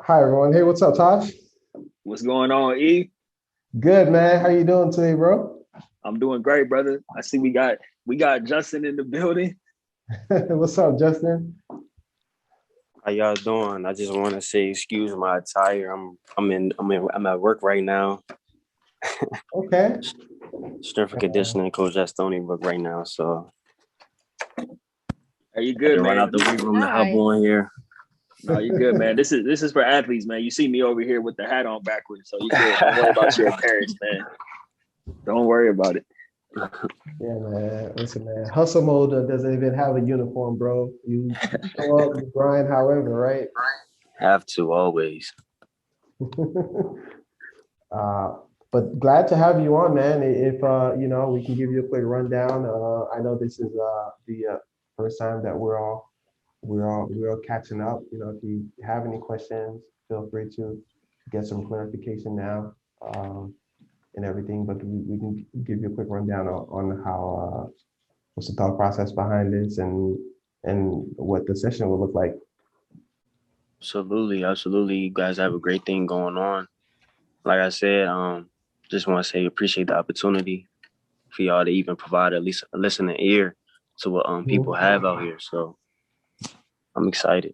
Hi everyone. Hey, what's up, Tosh? What's going on, E? Good, man. How you doing today, bro? I'm doing great, brother. I see we got Justin in the building. What's up, Justin? How y'all doing? I just want to say, excuse my attire. I'm at work right now. Okay. Strength and conditioning coach at Stony Brook right now. So Are you I had good, to run man? out the weight room to hop Hi. on here. No, you good, man. This is for athletes, man. You see me over here with the hat on backwards, so you good. Don't worry about your appearance, man. Don't worry about it. Yeah, man. Listen, man. Hustle mode doesn't even have a uniform, bro. You show up, you grind, however, right? Have to always. uh, but glad to have you on, man. If we can give you a quick rundown. I know this is the first time that we're all catching up. If you have any questions, feel free to get some clarification now. And everything, but we can give you a quick rundown on how what's the thought process behind this and what the session will look like. Absolutely, absolutely. You guys have a great thing going on. Like I said, just want to say appreciate the opportunity for y'all to even provide at least a listening ear to what people Mhm. have out here. So I'm excited.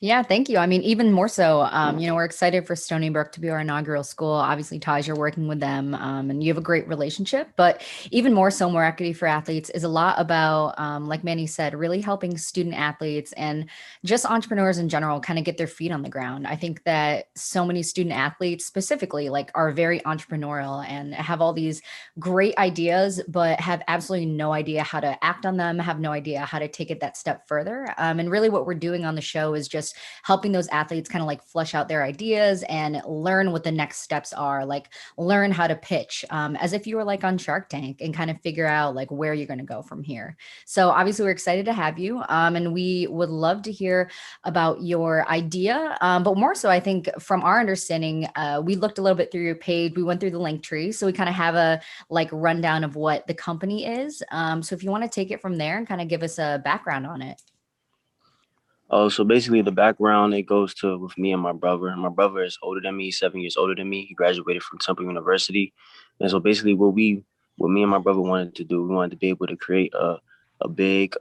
Yeah, thank you. I mean, even more so, we're excited for Stony Brook to be our inaugural school. Obviously, Taj, you're working with them, and you have a great relationship. But even more so, More Equity for Athletes is a lot about, like Manny said, really helping student athletes and just entrepreneurs in general kind of get their feet on the ground. I think that so many student athletes specifically like are very entrepreneurial and have all these great ideas, but have absolutely no idea how to act on them, have no idea how to take it that step further. And really, what we're doing on the show is just helping those athletes kind of like flush out their ideas and learn what the next steps are, like learn how to pitch as if you were like on Shark Tank and kind of figure out like where you're going to go from here. So obviously we're excited to have you, and we would love to hear about your idea. But more so, I think from our understanding, we looked a little bit through your page, we went through the link tree, so we kind of have a like rundown of what the company is. So if you want to take it from there and kind of give us a background on it. Oh, so basically the background it goes to with me and my brother. My brother is older than me, 7 years older than me. He graduated from Temple University. And so basically what me and my brother wanted to do, we wanted to be able to create a big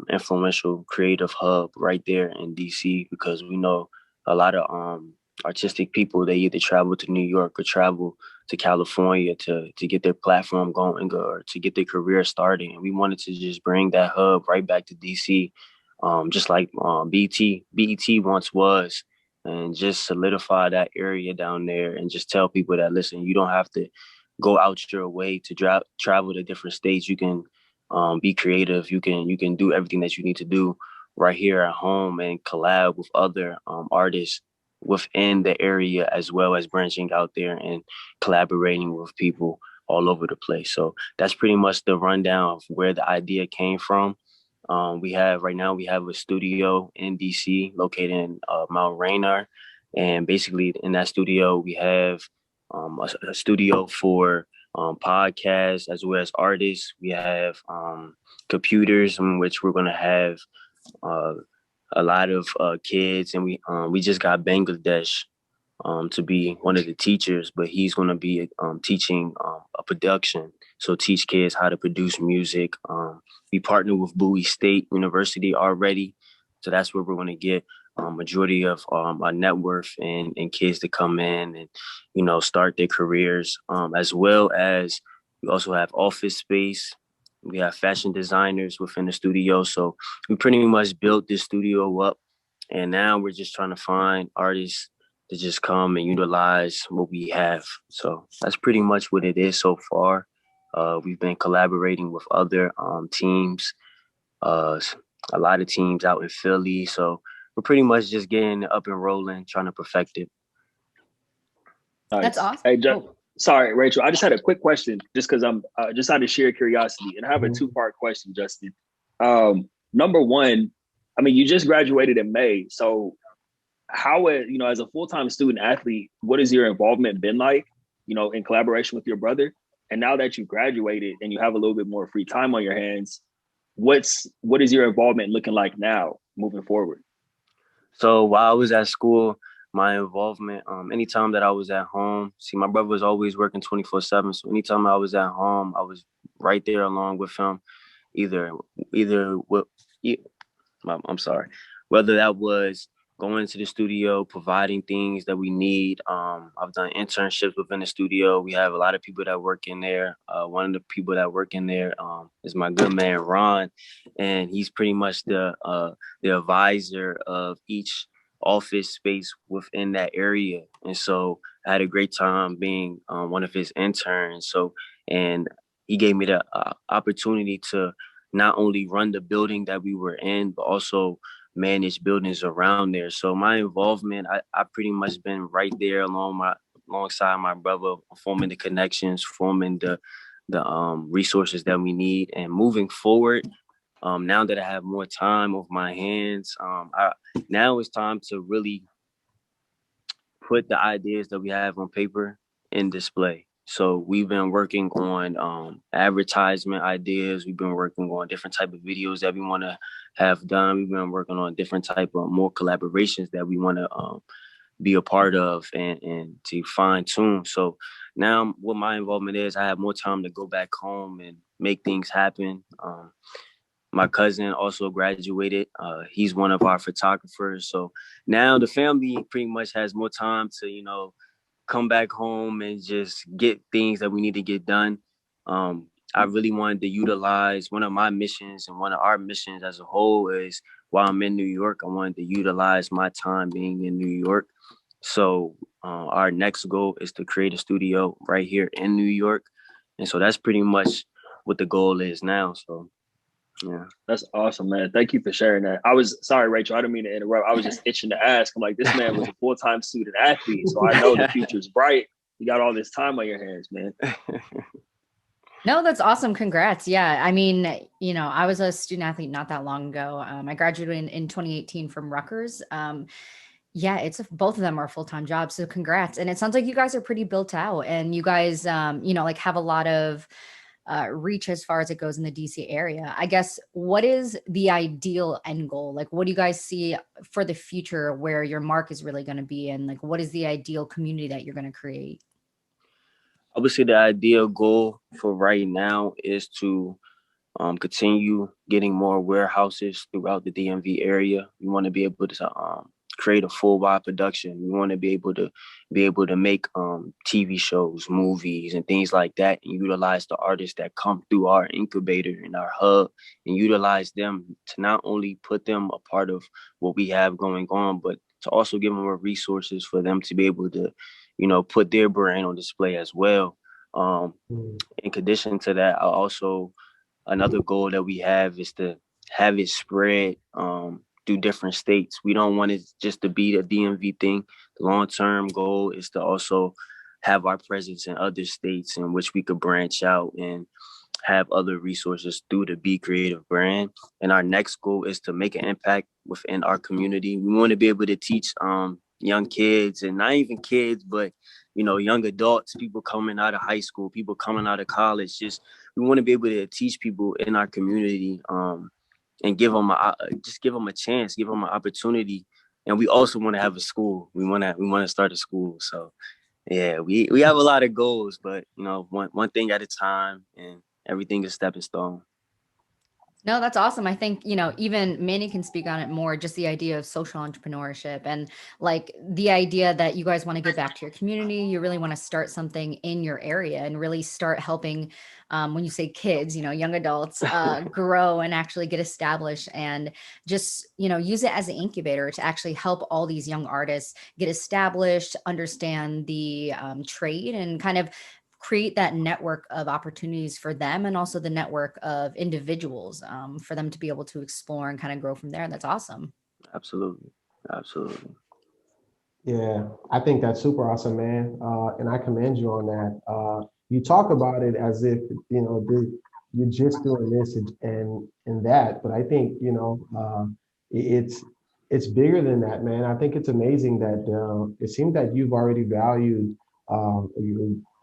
influential creative hub right there in DC because we know a lot of artistic people they either travel to New York or travel to California to get their platform going or to get their career starting. And we wanted to just bring that hub right back to DC, just like BET once was, and just solidify that area down there and just tell people that, listen, you don't have to go out your way to travel to different states. You can be creative. You can do everything that you need to do right here at home and collab with other artists within the area as well as branching out there and collaborating with people all over the place. So that's pretty much the rundown of where the idea came from. We have a studio in DC located in Mount Rainier, and basically in that studio we have a studio for podcasts as well as artists. We have computers in which we're gonna have uh, a lot of kids, and we just got Bangladesh to be one of the teachers, but he's going to be teaching a production. So teach kids how to produce music. We partnered with Bowie State University already, so that's where we're going to get majority of our net worth and kids to come in and start their careers, as well as we also have office space. We have fashion designers within the studio, so we pretty much built this studio up, and now we're just trying to find artists to just come and utilize what we have. So that's pretty much what it is so far. We've been collaborating with other teams, uh, a lot of teams out in Philly. So we're pretty much just getting it up and rolling, trying to perfect it. That's Nice. awesome. Hey, Oh, sorry, Rachel. I just had a quick question, just because I'm just out of sheer curiosity, and I have a Mhm. two-part question, Justin. Number one, I mean, you just graduated in May, so how, as a full-time student athlete, what has your involvement been like, in collaboration with your brother? And now that you graduated and you have a little bit more free time on your hands, what is your involvement looking like now moving forward? So while I was at school, my involvement, anytime that I was at home, see, my brother was always working 24/7. So anytime I was at home, I was right there along with him, either, either with, I'm sorry, whether that was going to the studio, providing things that we need. I've done internships within the studio. We have a lot of people that work in there. One of the people that work in there is my good man Ron, and he's pretty much the advisor of each office space within that area. And so I had a great time being one of his interns. So, and he gave me the opportunity to not only run the building that we were in, but also manage buildings around there. So my involvement, I pretty much been right there alongside my brother, forming the connections, forming the resources that we need, and moving forward. Now that I have more time of my hands, now it's time to really put the ideas that we have on paper in display. So we've been working on advertisement ideas. We've been working on different type of videos that we want to have done. We've been working on different type of more collaborations that we want to be a part of and to fine tune. So now what my involvement is, I have more time to go back home and make things happen. My cousin also graduated. He's one of our photographers. So now the family pretty much has more time to, come back home and just get things that we need to get done. I really wanted to utilize one of my missions, and one of our missions as a whole is, while I'm in New York, I wanted to utilize my time being in New York. So our next goal is to create a studio right here in New York. And so that's pretty much what the goal is now. So yeah. That's awesome, man. Thank you for sharing that. I was sorry, Rachel. I didn't mean to interrupt. I was just itching to ask. I'm like, this man was a full-time student athlete, so I know the future's bright. You got all this time on your hands, man. No, that's awesome. Congrats. Yeah. I mean, I was a student athlete not that long ago. I graduated in 2018 from Rutgers. Yeah, both of them are full-time jobs. So congrats. And it sounds like you guys are pretty built out, and you guys, like have a lot of reach as far as it goes in the DC area. I guess, what is the ideal end goal? Like, what do you guys see for the future where your mark is really going to be? And like, what is the ideal community that you're going to create? Obviously, the ideal goal for right now is to continue getting more warehouses throughout the DMV area. We want to be able to create a full wide production. We want to be able to make TV shows, movies, and things like that, and utilize the artists that come through our incubator and our hub, and utilize them to not only put them a part of what we have going on, but to also give them more resources for them to be able to, put their brand on display as well. In addition to that, another goal that we have is to have it spread through different states. We don't want it just to be a DMV thing. The long-term goal is to also have our presence in other states in which we could branch out and have other resources through the Be Creative brand. And our next goal is to make an impact within our community. We want to be able to teach young kids, and not even kids, but young adults, people coming out of high school, people coming out of college. We want to be able to teach people in our community and give them a chance, give them an opportunity. And we also want to have a school. We want to start a school. So yeah, we have a lot of goals, but one thing at a time, and everything is stepping stone. No, that's awesome. I think, even Manny can speak on it more, just the idea of social entrepreneurship, and like the idea that you guys want to give back to your community. You really want to start something in your area and really start helping, when you say kids, young adults, grow and actually get established, and just, use it as an incubator to actually help all these young artists get established, understand the trade, and kind of create that network of opportunities for them, and also the network of individuals for them to be able to explore and kind of grow from there. That's awesome. Absolutely. Yeah, I think that's super awesome, man. And I commend you on that. You talk about it as if, you're just doing this and that, but I think, it's bigger than that, man. I think it's amazing that it seems that you've already valued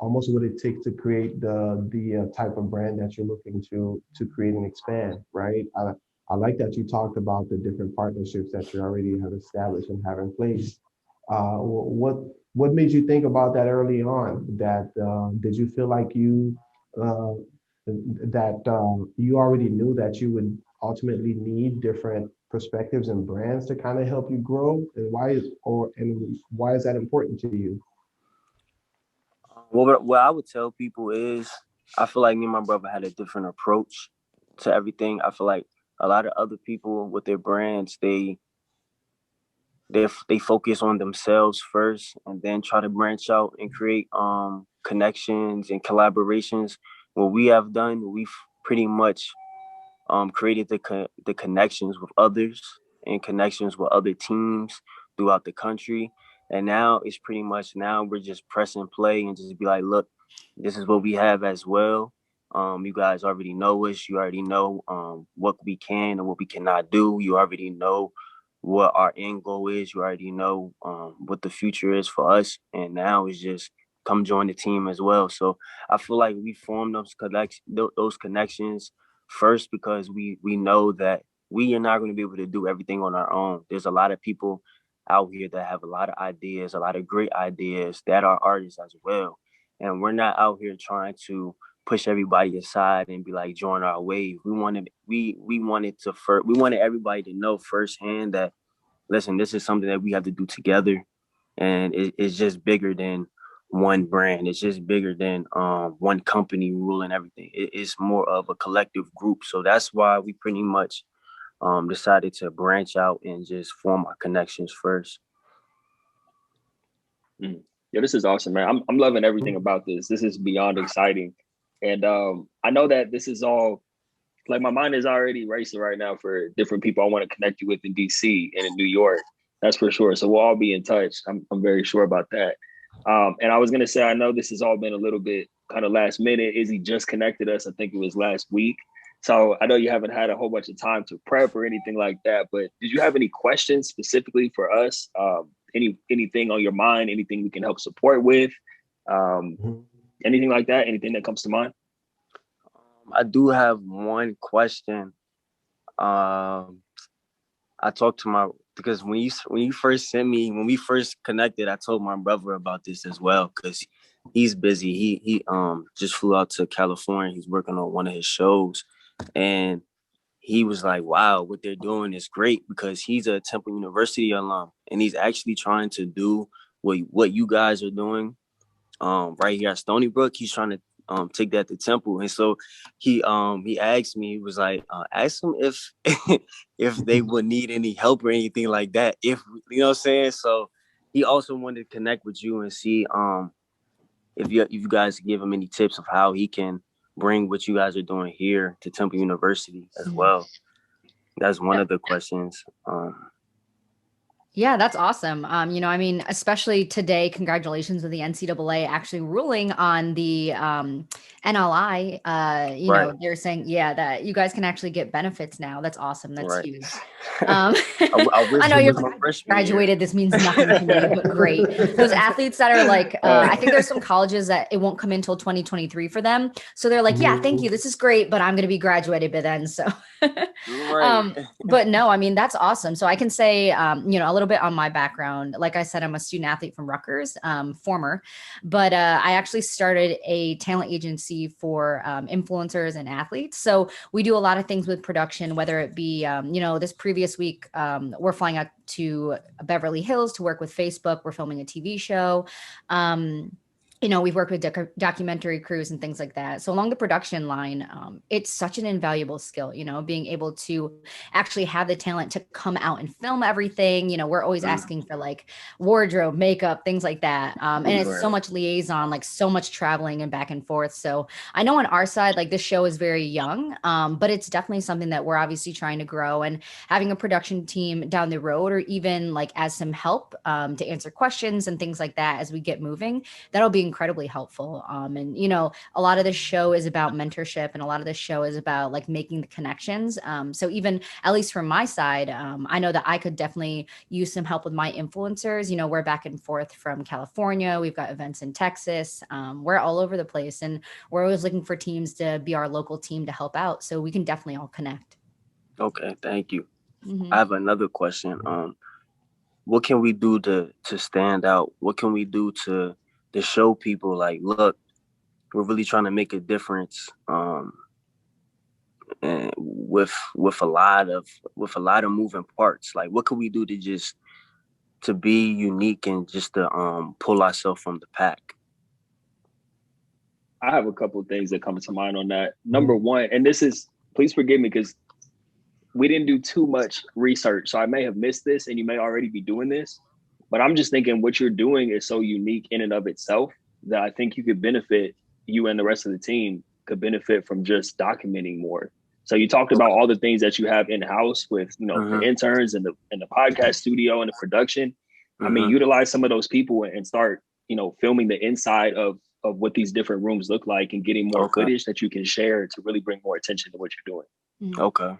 almost what it takes to create the type of brand that you're looking to create and expand, right? I like that you talked about the different partnerships that you already have established and have in place. What made you think about that early on? That did you feel like uh, you already knew that you would ultimately need different perspectives and brands to kind of help you grow? And why is that important to you? What I would tell people is, I feel like me and my brother had a different approach to everything. I feel like a lot of other people with their brands, they focus on themselves first and then try to branch out and create connections and collaborations. What we have done, we've pretty much created the connections with others and connections with other teams throughout the country. And now it's pretty much, now we're just press and play and just be like, look, this is what we have as well. You guys already know us. You already know what we can and what we cannot do. You already know what our end goal is. You already know what the future is for us. And now it's just come join the team as well. So I feel like we formed those connections first because we know that we are not going to be able to do everything on our own. There's a lot of people out here that have a lot of ideas, a lot of great ideas that are artists as well. And we're not out here trying to push everybody aside and be like, join our wave. We wanted everybody to know firsthand that, listen, this is something that we have to do together, and it's just bigger than one brand. It's just bigger than one company ruling everything. It's more of a collective group. So that's why we pretty much decided to branch out and just form our connections first. Yeah, this is awesome, man. I'm loving everything about this. This is beyond exciting. And I know that this is all, like, my mind is already racing right now for different people I want to connect you with in DC and in New York. That's for sure. So we'll all be in touch. I'm very sure about that. And I was gonna say, I know this has all been a little bit kind of last minute. Izzy just connected us. I think it was last week. So I know you haven't had a whole bunch of time to prep or anything like that, but did you have any questions specifically for us? Anything on your mind? Anything we can help support with? Um, Mhm. Anything like that? Anything that comes to mind? I do have one question. Um, I talked to my because when you first sent me when we first connected, I told my brother about this as well because he's busy. He just flew out to California. He's working on one of his shows, and he was like, "Wow, what they're doing is great," because he's a Temple University alum, and he's actually trying to do what you guys are doing right here at Stony Brook. He's trying to take that to Temple. And so he asked me, he was like, ask him if if they would need any help or anything like that. If you know what I'm saying? So he also wanted to connect with you and see if you guys give him any tips of how he can bring what you guys are doing here to Temple University as well. That's one of the questions. Yeah, that's awesome. I mean, especially today, congratulations with the NCAA actually ruling on the NLI. Right. They're saying, yeah, that you guys can actually get benefits now. That's awesome. That's Right. huge. Um, I I wish know it you're was like, my I just freshman year. graduated. This means nothing to me, but great. Those athletes that are like, I think there's some colleges that it won't come in until 2023 for them. So they're like, yeah, thank you. This is great, but I'm going to be graduated by then. So, Right. but no, I mean, that's awesome. So I can say, a little bit on my background. Like I said, I'm a student athlete from Rutgers, former, but I actually started a talent agency for influencers and athletes. So we do a lot of things with production, whether it be, this previous week, we're flying out to Beverly Hills to work with Facebook. We're filming a TV show. We've worked with documentary crews and things like that. So along the production line, it's such an invaluable skill, being able to actually have the talent to come out and film everything. We're always asking for like wardrobe, makeup, things like that. And it's so much liaison, like so much traveling and back and forth. So I know on our side, like this show is very young, but it's definitely something that we're obviously trying to grow, and having a production team down the road, or even like as some help to answer questions and things like that as we get moving, that'll be incredibly helpful. A lot of this show is about mentorship, and a lot of this show is about like making the connections. So even at least from my side, I know that I could definitely use some help with my influencers. We're back and forth from California. We've got events in Texas. We're all over the place, and we're always looking for teams to be our local team to help out. So we can definitely all connect. Okay, thank you. Mm-hmm. I have another question. what can we do to stand out? What can we do to show people like, look, we're really trying to make a difference. And with a lot of moving parts. Like, what can we do to just to be unique and just to pull ourselves from the pack? I have a couple of things that come to mind on that. Number one, and this is, please forgive me because we didn't do too much research, so I may have missed this and you may already be doing this, but I'm just thinking what you're doing is so unique in and of itself that I think you and the rest of the team could benefit from just documenting more. So you talked about all the things that you have in-house with, the interns and the podcast studio and the production. I mean, utilize some of those people and start, filming the inside of what these different rooms look like and getting more footage that you can share to really bring more attention to what you're doing. Okay.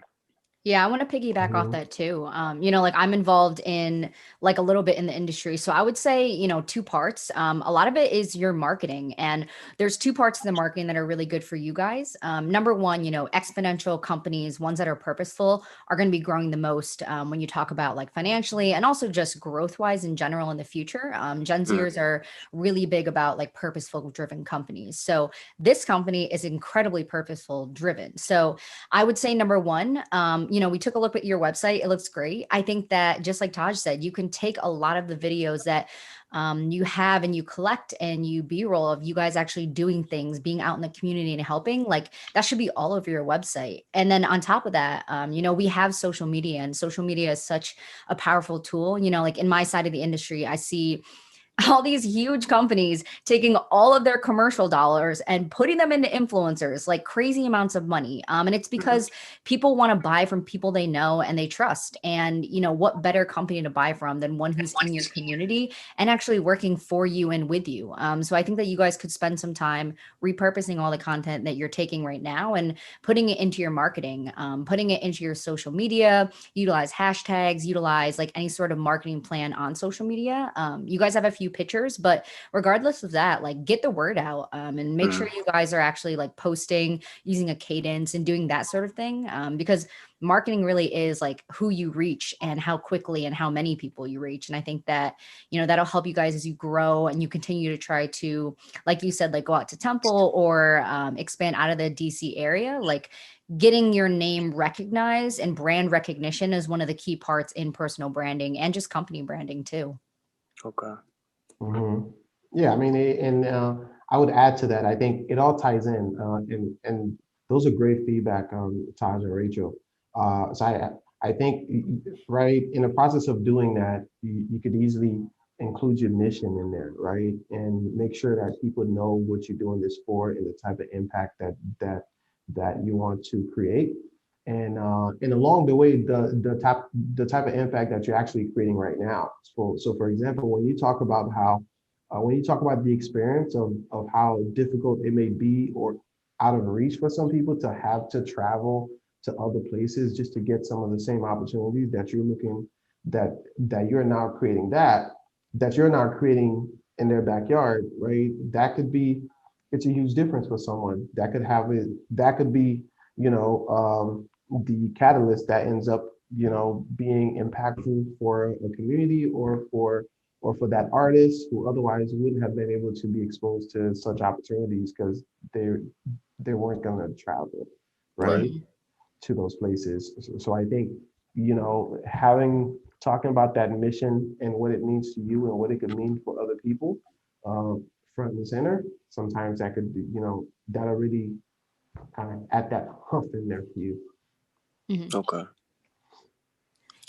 Yeah, I want to piggyback off that too. Like I'm involved in like a little bit in the industry. So I would say, two parts. A lot of it is your marketing, and there's two parts to the marketing that are really good for you guys. Number one, exponential companies, ones that are purposeful, are going to be growing the most when you talk about like financially and also just growth wise in general in the future. Gen Zers are really big about like purposeful driven companies. So this company is incredibly purposeful driven. So I would say number one, we took a look at your website. It looks great. I think that just like Taj said, you can take a lot of the videos that you have and you collect and you B-roll of you guys actually doing things, being out in the community and helping. Like that should be all over your website. And then on top of that, we have social media, and social media is such a powerful tool. Like in my side of the industry, I see all these huge companies taking all of their commercial dollars and putting them into influencers, like crazy amounts of money. And it's because people want to buy from people they know and they trust. And, what better company to buy from than one who's in your community and actually working for you and with you. So I think that you guys could spend some time repurposing all the content that you're taking right now and putting it into your marketing, putting it into your social media, utilize hashtags, utilize like any sort of marketing plan on social media. You guys have a few pictures, but regardless of that, like get the word out and make sure you guys are actually like posting using a cadence and doing that sort of thing, because marketing really is like who you reach and how quickly and how many people you reach. And I think that that'll help you guys as you grow and you continue to try to, like you said, like go out to Temple or expand out of the DC area. Like getting your name recognized and brand recognition is one of the key parts in personal branding and just company branding too. Okay. Yeah, I mean, and I would add to that. I think it all ties in, and those are great feedback, Taj and Rachel. So I think right in the process of doing that, you could easily include your mission in there, right, and make sure that people know what you're doing this for and the type of impact that you want to create. And along the way, the type of impact that you're actually creating right now. So for example, when you talk about the experience of how difficult it may be or out of reach for some people to have to travel to other places just to get some of the same opportunities that you're looking that you're now creating that you're now creating in their backyard, right? It's a huge difference for someone. That could be, the catalyst that ends up, being impactful for a community or for that artist who otherwise wouldn't have been able to be exposed to such opportunities because they weren't going to travel, right, to those places. So I think, talking about that mission and what it means to you and what it could mean for other people, front and center, sometimes that could be, that'll really kind of add that hump in there for you. Okay.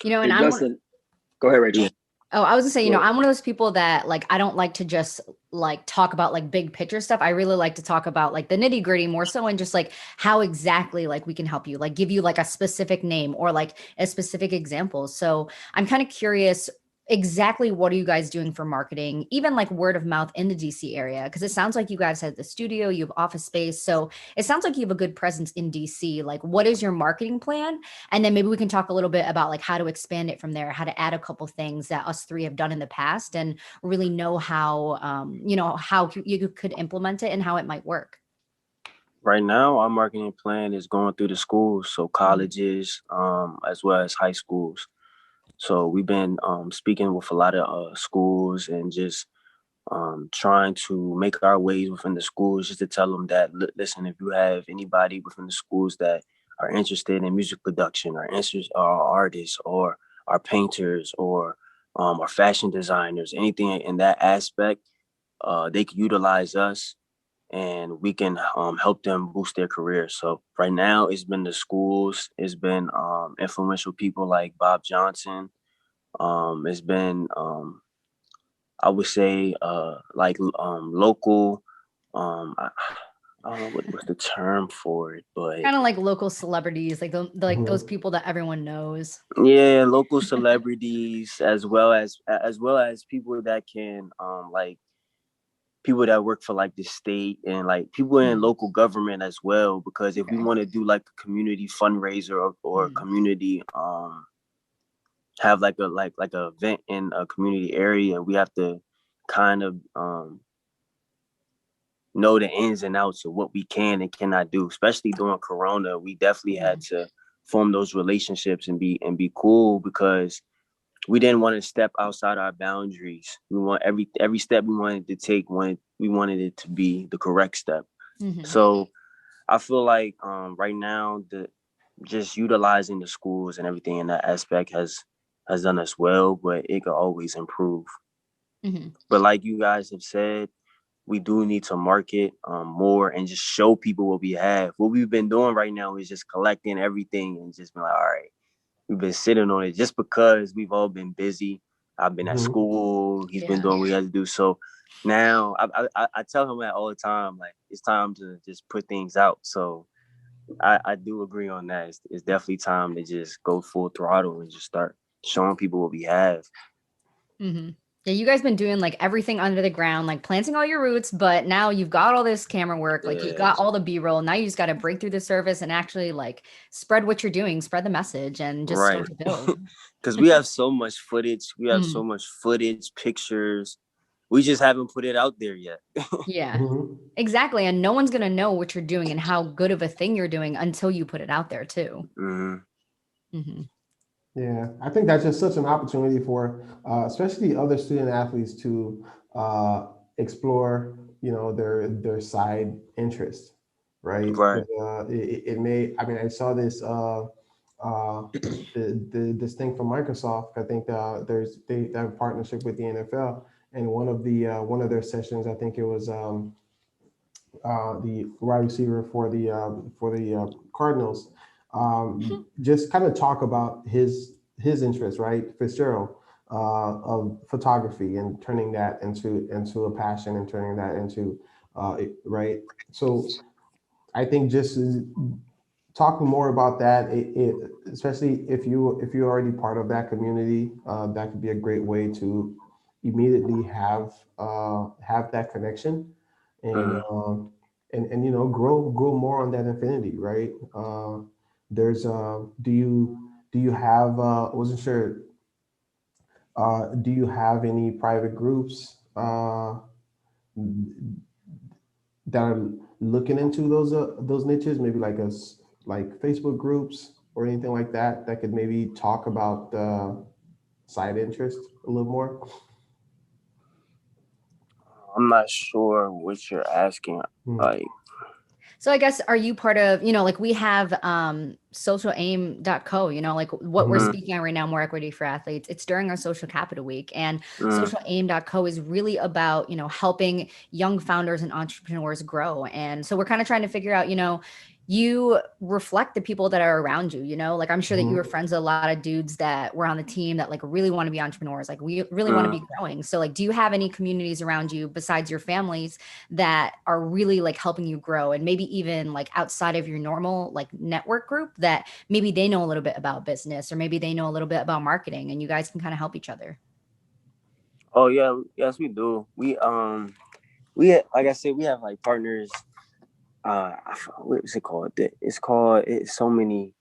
And Justin, go ahead, Rachel. Oh, I was gonna say, I'm one of those people that like, I don't like to just like talk about like big picture stuff. I really like to talk about like the nitty gritty more so, and just like how exactly like we can help you, like give you like a specific name or like a specific example. So I'm kind of curious, exactly what are you guys doing for marketing, even like word of mouth in the DC area? Because it sounds like you guys have the studio, you have office space. So it sounds like you have a good presence in DC. Like what is your marketing plan? And then maybe we can talk a little bit about like how to expand it from there, how to add a couple things that us three have done in the past and really know how, how you could implement it and how it might work. Right now, our marketing plan is going through the schools, so colleges, as well as high schools. So we've been speaking with a lot of schools and just trying to make our ways within the schools, just to tell them that, listen, if you have anybody within the schools that are interested in music production, or artists, or are painters, or are fashion designers, anything in that aspect, they can utilize us, and we can help them boost their career. So right now, it's been the schools, it's been influential people like Bob Johnson. It's been I would say like local. I don't know what's the term for it, but Kind of like local celebrities, like like those Mhm. people that everyone knows. yeah, local celebrities, as well as people that can like people that work for like the state, and like people in Mm, local government as well. Because if we okay. want to do like a community fundraiser, or Mm, community have like a event in a community area, we have to kind of know the ins and outs of what we can and cannot do. Especially during Corona, we definitely had mm, to form those relationships and be cool, because we didn't want to step outside our boundaries. We want every step we wanted to take, we wanted it to be the correct step. mhm, So I feel like right now, the just utilizing the schools and everything in that aspect has done us well, but it could always improve. mhm. But like you guys have said, we do need to market more and just show people what we have. What we've been doing right now is just collecting everything and just being like, all right, we've been sitting on it just because we've all been busy. I've been at Mhm. school. He's been Yeah. doing what he had to do. So now I tell him that all the time, like, it's time to just put things out. So I do agree on that. It's definitely time to just go full throttle and just start showing people what we have. Hmm. Yeah, you guys been doing like everything under the ground, like planting all your roots, but now you've got all this camera work, like you've Yeah, got all the B-roll. Now you just got to break through the surface and actually like spread what you're doing, spread the message, and just right. start to build. Because we have so much footage. We have so Mm, much footage, pictures. We just haven't put it out there yet. yeah, Mhm. exactly. And no one's gonna know what you're doing and how good of a thing you're doing until you put it out there too. Hmm. Hmm. Yeah, I think that's just such an opportunity for, especially other student athletes to explore, their side interests, right? Right. 'Cause, it may. I mean, I saw this this thing from Microsoft. I think they have a partnership with the NFL, and one of their sessions, I think it was the wide receiver for the Cardinals, just kind of talk about his interest, right, Fitzgerald, of photography, and turning that into a passion, and turning that into right. So I think just talking more about that, especially if you're already part of that community, that could be a great way to immediately have that connection, and Hmm. grow more on that affinity, right? There's do you have I wasn't sure, do you have any private groups that are looking into those niches, maybe like like Facebook groups or anything like that, that could maybe talk about side interest a little more? I'm not sure what you're asking. Hmm. Like, So I guess, are you part of, like we have socialaim.co, like what we're Hmm. mm, speaking on right now, More Equity for Athletes. It's during our social capital week. And mm, socialaim.co is really about, helping young founders and entrepreneurs grow. And so we're kind of trying to figure out, you reflect the people that are around you, like I'm sure that you were Hmm. friends with a lot of dudes that were on the team that like really want to be entrepreneurs. Like we really want to mm. be growing. So like, do you have any communities around you besides your families that are really like helping you grow, and maybe even like outside of your normal like network group, that maybe they know a little bit about business, or maybe they know a little bit about marketing, and you guys can kind of help each other? Oh yeah, yes we do. Like I said, we have like partners. What is it called? It's so many.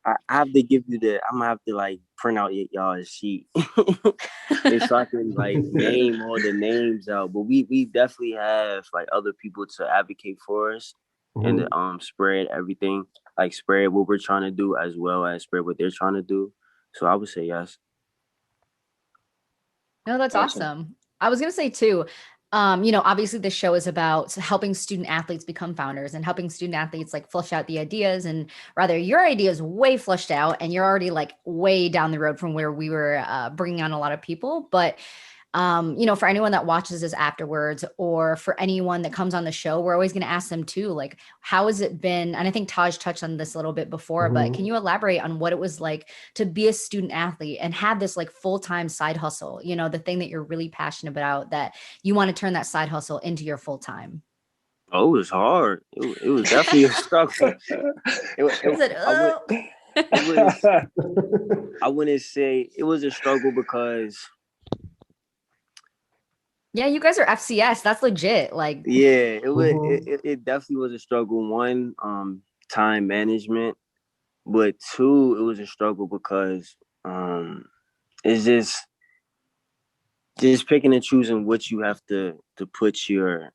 I have to give you I'm gonna have to like print out y'all's sheet. It's so I can like name all the names out. But we definitely have like other people to advocate for us, and Hmm. spread everything, like spread what we're trying to do as well as spread what they're trying to do. So I would say yes. No, that's awesome. I was going to say too, obviously the show is about helping student athletes become founders and helping student athletes like flush out the ideas, and rather your idea is way flushed out and you're already like way down the road from where we were bringing on a lot of people. But for anyone that watches this afterwards, or for anyone that comes on the show, we're always going to ask them too, like, how has it been? And I think Taj touched on this a little bit before, but can you elaborate on what it was like to be a student athlete and have this like full-time side hustle, the thing that you're really passionate about, that you want to turn that side hustle into your full-time? Oh, it was hard. It was definitely a struggle. I wouldn't say it was a struggle because yeah, you guys are FCS. That's legit. Like, yeah, it definitely was a struggle. One, time management, but two, it was a struggle because it's just picking and choosing what you have to put your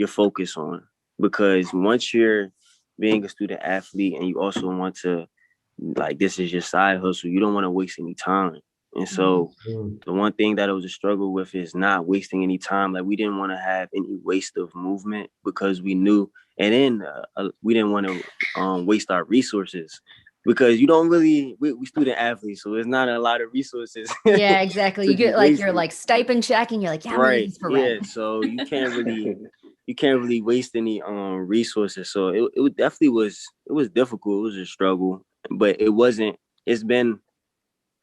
focus on. Because once you're being a student athlete and you also want to, like, this is your side hustle, you don't want to waste any time. And so the one thing that it was a struggle with is not wasting any time. Like, we didn't want to have any waste of movement because we knew, and then we didn't want to waste our resources, because you don't really, we student athletes, so there's not a lot of resources. Yeah, exactly. You get like your like stipend check and you're like, yeah, I'm right. for rent. Yeah, so you can't really waste any resources. So it definitely was, it was difficult. It was a struggle, but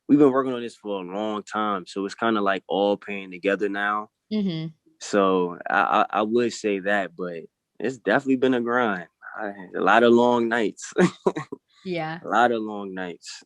we've been working on this for a long time, so it's kind of like all paying together now. So I would say that, but it's definitely been a grind. A lot of long nights. Yeah. A lot of long nights.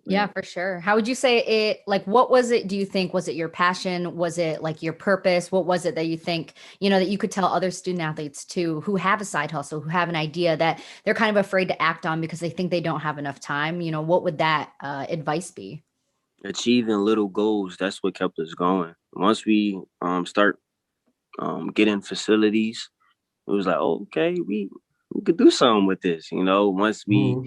Yeah, for sure. How would you say it, like, what was it, do you think, was it your passion? Was it like your purpose? What was it that you think, that you could tell other student athletes too, who have a side hustle, who have an idea that they're kind of afraid to act on because they think they don't have enough time? What would that advice be? Achieving little goals. That's what kept us going. Once we start getting facilities, it was like, oh, okay, we could do something with this. Once we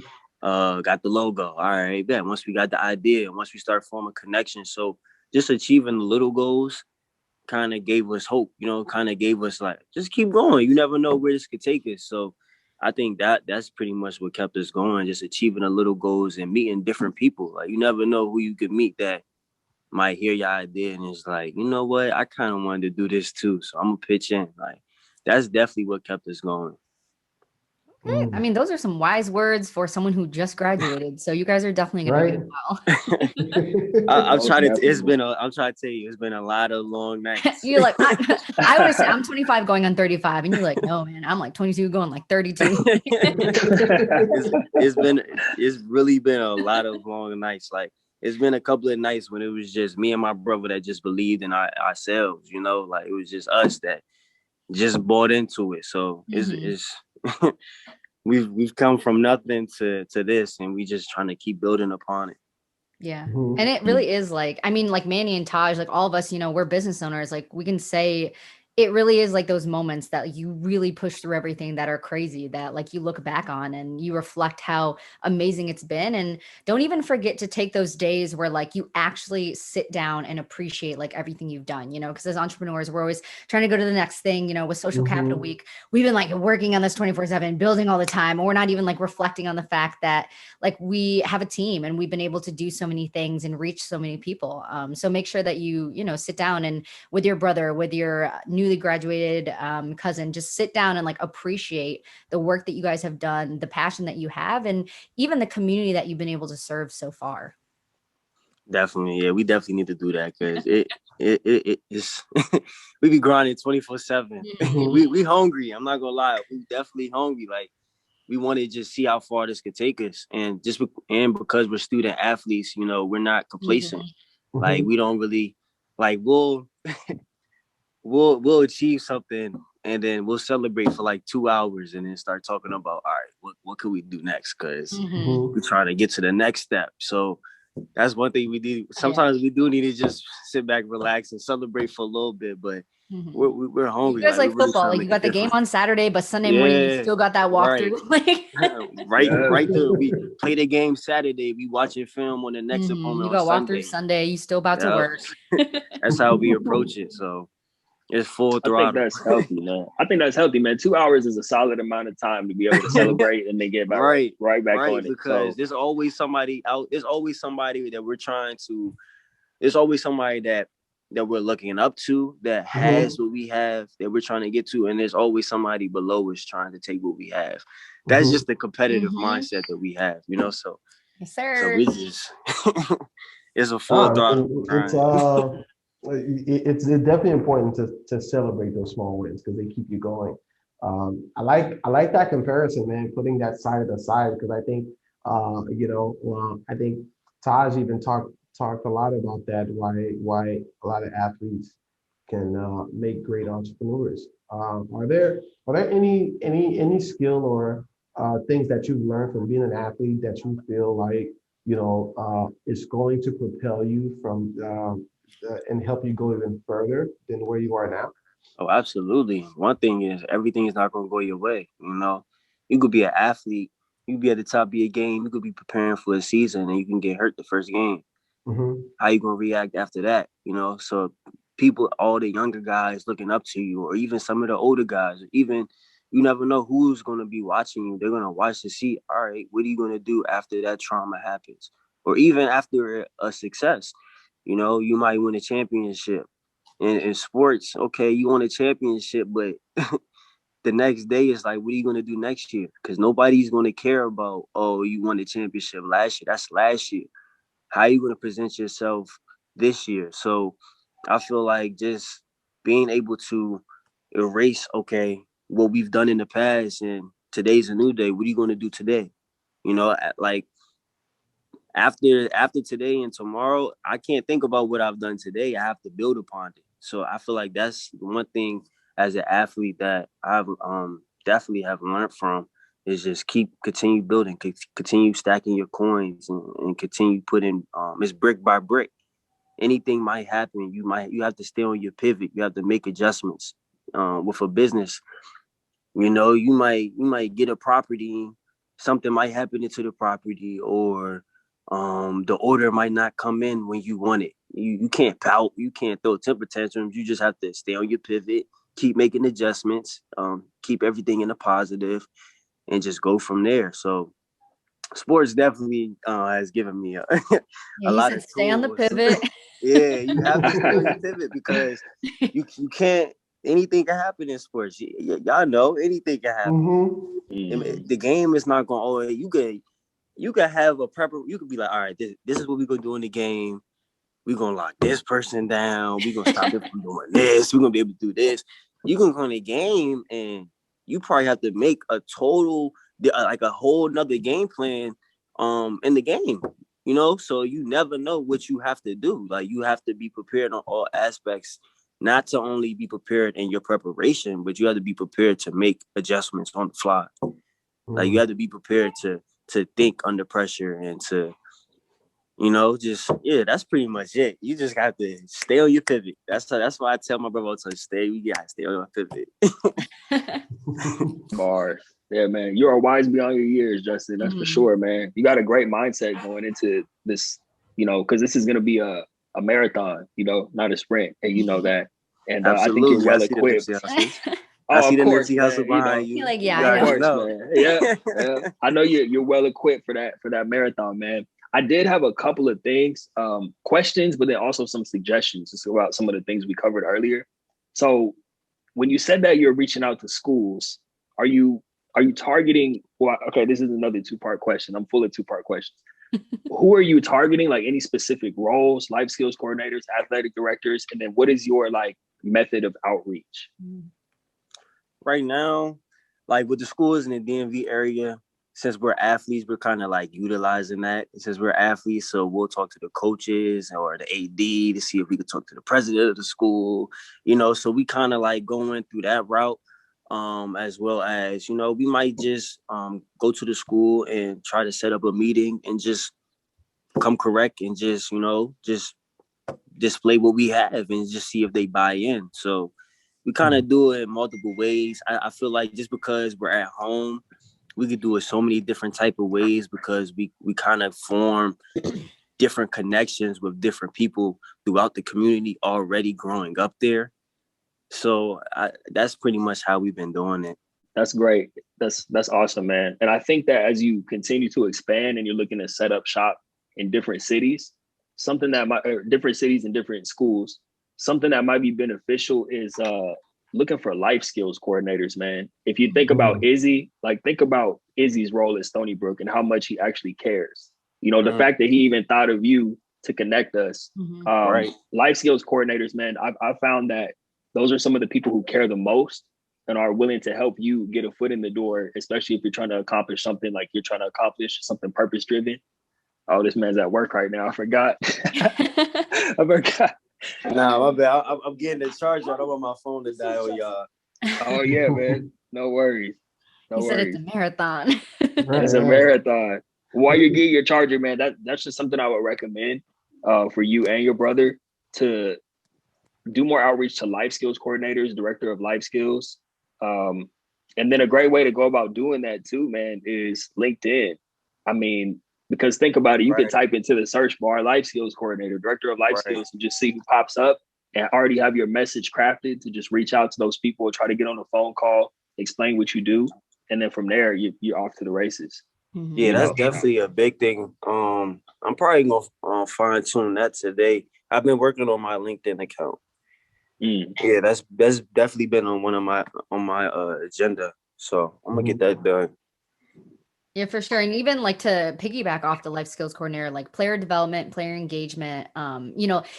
got the logo, all right, bet. Once we got the idea, once we start forming connections, so just achieving the little goals kind of gave us hope. Kind of gave us like, just keep going. You never know where this could take us. So I think that's pretty much what kept us going. Just achieving the little goals and meeting different people. Like, you never know who you could meet that might hear your idea and it's like, you know what, I kind of wanted to do this too, so I'm gonna pitch in. Like, that's definitely what kept us going. Okay. I mean, those are some wise words for someone who just graduated. So you guys are definitely going to do well. I'm trying to tell you, it's been a lot of long nights. You're like, I would say I'm 25 going on 35, and you're like, no, man, I'm like 22 going like 32. It's really been a lot of long nights. Like, it's been a couple of nights when it was just me and my brother that just believed in ourselves. Like, it was just us that just bought into it. So it's we've come from nothing to this, and we just trying to keep building upon it. Yeah. And it really is like, I mean, like Manny and Taj, like all of us, we're business owners. Like, we can say it really is like those moments that you really push through everything that are crazy, that like you look back on and you reflect how amazing it's been. And don't even forget to take those days where like you actually sit down and appreciate like everything you've done, because as entrepreneurs, we're always trying to go to the next thing. With Social Capital Week, we've been like working on this 24/7, building all the time. And we're not even like reflecting on the fact that like we have a team and we've been able to do so many things and reach so many people. So make sure that you sit down and with your brother, with your newly graduated cousin, just sit down and like appreciate the work that you guys have done, the passion that you have, and even the community that you've been able to serve so far. Definitely. Yeah, we definitely need to do that, because it's we be grinding 24/7. We hungry. I'm not gonna lie. We definitely hungry. Like, we want to just see how far this could take us. And because we're student athletes, we're not complacent. Like, we don't really, like, we'll achieve something and then we'll celebrate for like 2 hours and then start talking about, all right, what could we do next? Because we're trying to get to the next step. So that's one thing we do. Sometimes we do need to just sit back, relax, and celebrate for a little bit. But we're You hungry. guys Like like we're really football. trying to Like make you a got the game difference. on Saturday, but Sunday morning you Yeah, still got that right. walkthrough. Like Right there. We play the game Saturday. We watching film on the next opponent you on got walkthrough Sunday. Sunday. You still about to Yeah, work. that's how we approach it. So it's full I think throttle. that's healthy, man. I think that's healthy, man. 2 hours is a solid amount of time to be able to celebrate and then get back right back on it. Because So there's always somebody out. There's always somebody that we're trying to. There's always somebody that we're looking up to that has what we have that we're trying to get to, and there's always somebody below us trying to take what we have. That's just the competitive mindset that we have, you know. So, Yes, sir. so we just it's a full throttle. It's definitely important to celebrate those small wins because they keep you going. I like that comparison, man. Putting that side to side because I think I think Taj even talked a lot about that. Why a lot of athletes can make great entrepreneurs. Are there any skill or things that you've learned from being an athlete that you feel like is going to propel you from and help you go even further than where you are now? Oh, absolutely. One thing is everything is not going to go your way. You know, you could be an athlete, you could be at the top of your game, you could be preparing for a season, and you can get hurt the first game. How you gonna react after that? You know, so people, all the younger guys looking up to you, or even some of the older guys, or even you never know who's gonna be watching you. They're gonna watch to see, all right, what are you gonna do after that trauma happens, or even after a success. You know, you might win a championship in sports. Okay, you won a championship, but the next day is like, what are you going to do next year? Because nobody's going to care about, oh, you won the championship last year. That's last year. How are you going to present yourself this year? So I feel like just being able to erase, okay, what we've done in the past and today's a new day. What are you going to do today? You know, like after today and tomorrow, I can't think about what I've done today. I have to build upon it. So I feel like that's one thing as an athlete that I've definitely have learned from is just continue building, continue stacking your coins and continue putting it's brick by brick. Anything might happen. You have to stay on your pivot. You have to make adjustments. With a business, you know, you might get a property, something might happen into the property, or the order might not come in when you want it. You can't pout, you can't throw temper tantrums. You just have to stay on your pivot, keep making adjustments, keep everything in the positive, and just go from there. So sports definitely has given me a, Yeah, a he lot said of stay on the tools. pivot. Yeah, you have to stay on your pivot because you can't. Anything can happen in sports. Y'all know anything can happen. The game is not going. Oh, you could have a prepper. You could be like, all right, this is what we're gonna do in the game. We're gonna lock this person down. We're gonna stop it from doing this. We're gonna be able to do this. You can go in the game and you probably have to make a total like a whole nother game plan in the game. You know, so you never know what you have to do. Like you have to be prepared on all aspects, not to only be prepared in your preparation, but you have to be prepared to make adjustments on the fly. Like you have to be prepared to think under pressure and to, you know, just that's pretty much it. You just have to stay on your pivot. That's why I tell my brother to stay. We gotta stay on your pivot. bars. Yeah, man. You are wise beyond your years, Justin. That's for sure, man. You got a great mindset going into this, you know, because this is gonna be a marathon, you know, not a sprint. And you know that. And I think you're Absolutely. well equipped. I see Of the course, Nipsey Hussle man. You behind know, you. Like, You yeah, I of know. course, man. Yeah. I know you're well equipped for that marathon, man. I did have a couple of things, questions, but then also some suggestions just about some of the things we covered earlier. So when you said that you're reaching out to schools, are you targeting? Well, okay, this is another two-part question. I'm full of two-part questions. Who are you targeting? Like any specific roles, life skills coordinators, athletic directors, and then what is your like method of outreach? Right now, like with the schools in the DMV area, since we're athletes, we're kind of like utilizing that. Since we're athletes, so we'll talk to the coaches or the AD to see if we could talk to the president of the school, you know, so we kind of like going through that route. As well as, you know, we might just go to the school and try to set up a meeting and just come correct and just, you know, just display what we have and just see if they buy in. So kind of do it in multiple ways. I feel like just because we're at home, we could do it so many different type of ways because we kind of form different connections with different people throughout the community already growing up there. So that's pretty much how we've been doing it. That's great. That's awesome, man. And I think that as you continue to expand and you're looking to set up shop in different cities, different cities and different schools, something that might be beneficial is looking for life skills coordinators, man. If you think about Izzy, think about Izzy's role at Stony Brook and how much he actually cares. You know, the fact that he even thought of you to connect us. Right. Life skills coordinators, man, I've found that those are some of the people who care the most and are willing to help you get a foot in the door, especially if you're trying to accomplish something like you're trying to accomplish something purpose-driven. Oh, this man's at work right now. I forgot. I forgot. Nah, my bad. I'm getting the charger. I don't want my phone to die on y'all. Oh, yeah, man. No worries. He said it's a marathon. It's a marathon. While you're getting your charger, man, that's just something I would recommend for you and your brother to do more outreach to life skills coordinators, director of life skills. And then a great way to go about doing that too, man, is LinkedIn. I mean, because think about it, you can type into the search bar, life skills coordinator, director of life skills, and just see who pops up and already have your message crafted to just reach out to those people, try to get on a phone call, explain what you do. And then from there, you're off to the races. Yeah, that's definitely a big thing. I'm probably gonna fine tune that today. I've been working on my LinkedIn account. Yeah, that's definitely been on my agenda. So I'm gonna get that done. Yeah, for sure. And even like to piggyback off the life skills coordinator, like player development, player engagement,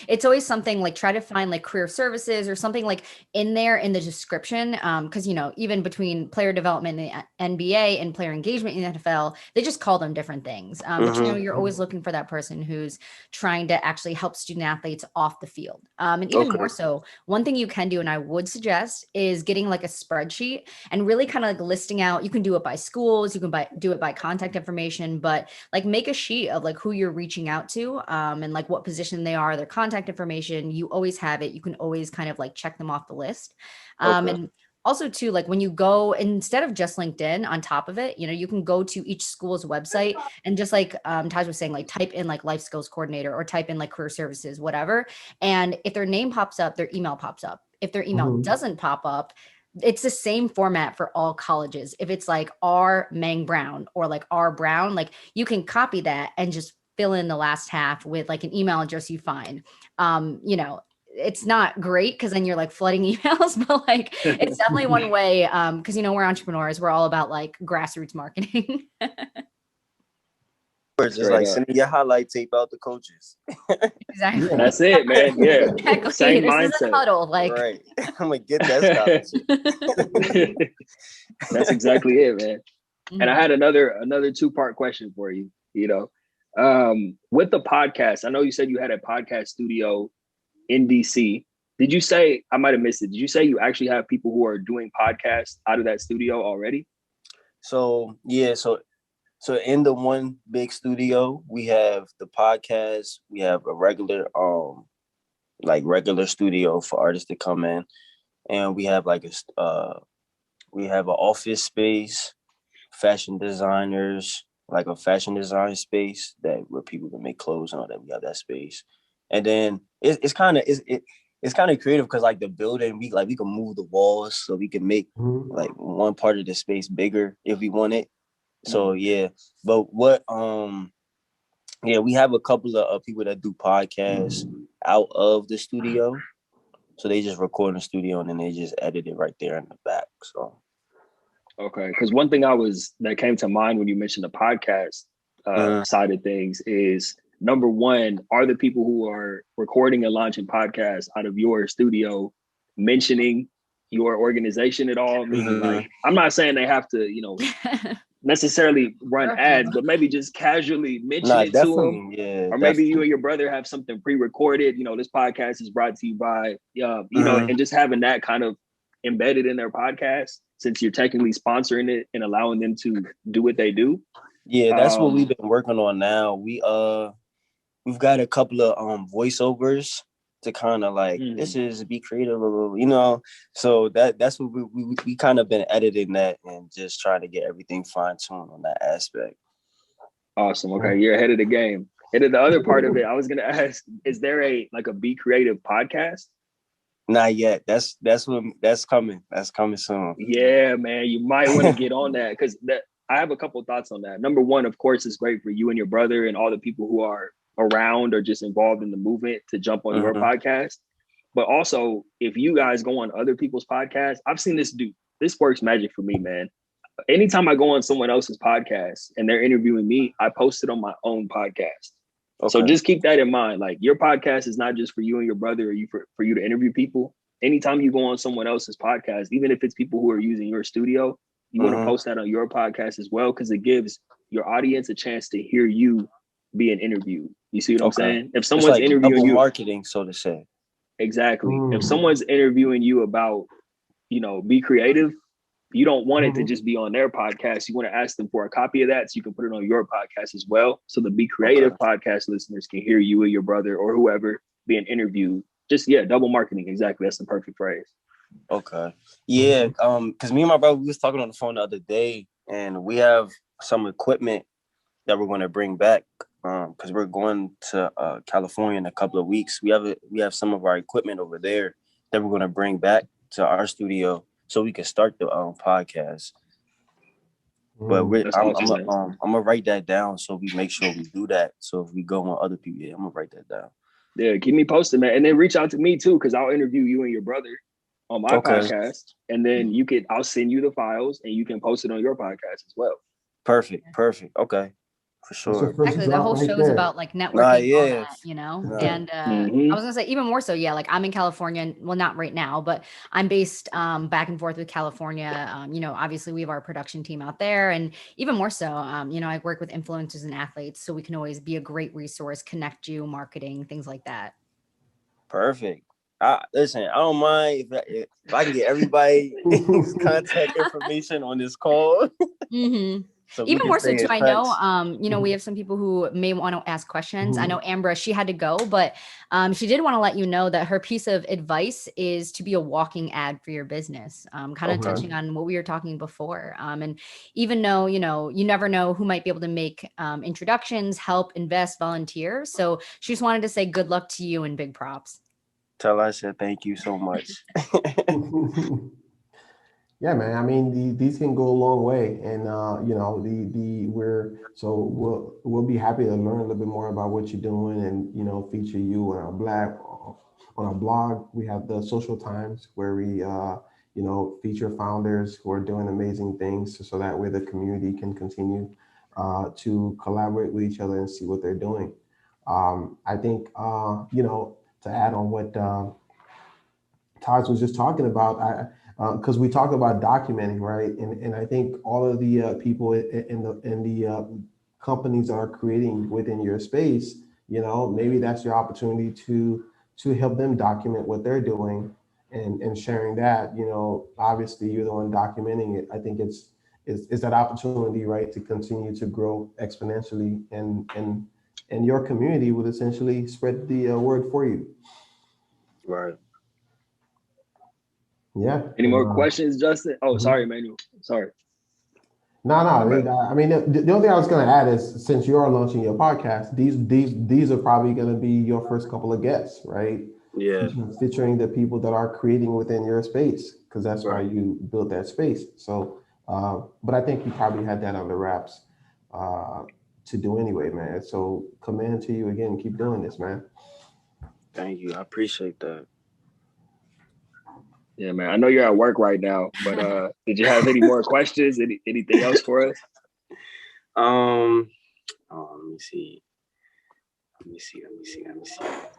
it's always something like try to find like career services or something like in there in the description. Because, even between player development in the NBA and player engagement in the NFL, they just call them different things. But, you're always looking for that person who's trying to actually help student athletes off the field. And even more so, one thing you can do, and I would suggest, is getting like a spreadsheet and really kind of like listing out, you can do it by schools, you can do it by contact information, but like make a sheet of like who you're reaching out to and like what position they are, their contact information. You always have it. You can always kind of like check them off the list. And also too, like when you go, instead of just LinkedIn on top of it, you can go to each school's website and just like Taj was saying, like type in like life skills coordinator or type in like career services, whatever. And if their name pops up, their email pops up. If their email doesn't pop up, it's the same format for all colleges. If it's like R Maeng-Brown or like R Brown, like you can copy that and just fill in the last half with like an email address you find. It's not great because then you're like flooding emails, but like it's definitely one way because we're entrepreneurs. We're all about like grassroots marketing. Just like sending your highlight tape out to coaches. Exactly. That's it, man. Yeah. Exactly. Same this mindset. Is a huddle, like right. I'm gonna get that scholarship. That's exactly it, man. And I had another 2-part question for you. With the podcast, I know you said you had a podcast studio in DC. Did you say, I might have missed it, did you say you actually have people who are doing podcasts out of that studio already? So in the one big studio, we have the podcast, we have a regular studio for artists to come in, and we have like we have an office space, fashion designers, like a fashion design space where people can make clothes and all that. We have that space. And then it's kind of creative because like the building, we can move the walls so we can make like one part of the space bigger if we want it. So yeah, but we have a couple of people that do podcasts out of the studio. So they just record in the studio and then they just edit it right there in the back. So okay, because one thing that came to mind when you mentioned the podcast side of things is, number one, are the people who are recording and launching podcasts out of your studio mentioning your organization at all? Meaning, like, I'm not saying they have to, necessarily run ads, but maybe just casually mention it to them. Yeah, or maybe you and your brother have something pre-recorded. This podcast is brought to you by, and just having that kind of embedded in their podcast, since you're technically sponsoring it and allowing them to do what they do. Yeah, that's what we've been working on now. We've got a couple of voiceovers to kind of like, this is be creative, you know. So that's what we kind of been editing that and just trying to get everything fine-tuned on that aspect. Awesome. Okay, you're ahead of the game. And then the other part of it, I was gonna ask, is there a Be Creative podcast? Not yet. That's coming. That's coming soon. Yeah, man, you might want to get on that, because I have a couple of thoughts on that. Number one, of course, it's great for you and your brother and all the people who are around or just involved in the movement to jump on your podcast. But also, if you guys go on other people's podcasts, I've seen this works magic for me, man. Anytime I go on someone else's podcast and they're interviewing me, I post it on my own podcast. Okay. So just keep that in mind. Like, your podcast is not just for you and your brother, or for you to interview people. Anytime you go on someone else's podcast, even if it's people who are using your studio, you want to post that on your podcast as well, because it gives your audience a chance to hear you being interviewed. You see what I'm saying? If someone's like interviewing you, marketing, so to say. Exactly. If someone's interviewing you about, be creative, you don't want it to just be on their podcast. You want to ask them for a copy of that so you can put it on your podcast as well. So the Be Creative podcast listeners can hear you or your brother or whoever being interviewed. Just, double marketing. Exactly. That's the perfect phrase. Okay. Yeah. Because me and my brother, we was talking on the phone the other day, and we have some equipment that we're going to bring back. Because we're going to California in a couple of weeks. We have some of our equipment over there that we're going to bring back to our studio so we can start the podcast. But I'm gonna write that down so we make sure we do that. So if we go on other people, I'm gonna write that down. Yeah, keep me posted, man, and then reach out to me too, because I'll interview you and your brother on my podcast, and then I'll send you the files and you can post it on your podcast as well. Perfect. Okay. For sure. Exactly. The whole show is about like networking, all that, and I was gonna say even more so. Yeah, like I'm in California. Well, not right now, but I'm based back and forth with California. Obviously we have our production team out there, and even more so, I work with influencers and athletes, so we can always be a great resource, connect you, marketing, things like that. Perfect. Listen, I don't mind if I can get everybody's contact information on this call. So even more so too, I know, we have some people who may want to ask questions. I know Ambra, she had to go, but she did want to let you know that her piece of advice is to be a walking ad for your business, kind of touching on what we were talking before. And even though, you never know who might be able to make introductions, help, invest, volunteer. So she just wanted to say good luck to you and big props. Tell her I said thank you so much. Yeah, man. I mean, these can go a long way, and we'll be happy to learn a little bit more about what you're doing, and feature you on our blog. We have the Social Times where we feature founders who are doing amazing things, so that way the community can continue to collaborate with each other and see what they're doing. I think to add on what Taj was just talking about, because we talk about documenting, right? And I think all of the people in the companies that are creating within your space, maybe that's your opportunity to help them document what they're doing and sharing that. Obviously you're the one documenting it. I think it's that opportunity, right, to continue to grow exponentially, and your community would essentially spread the word for you. Right. Yeah. Any more questions, Justin? Oh, sorry, Emmanuel. Sorry. No. I mean, the only thing I was going to add is, since you are launching your podcast, these are probably going to be your first couple of guests, right? Yeah. Featuring the people that are creating within your space, because that's why you built that space. So, but I think you probably had that on the wraps to do anyway, man. So, command to you again. Keep doing this, man. Thank you. I appreciate that. Yeah, man. I know you're at work right now, but did you have any more questions? Anything else for us? Let me see.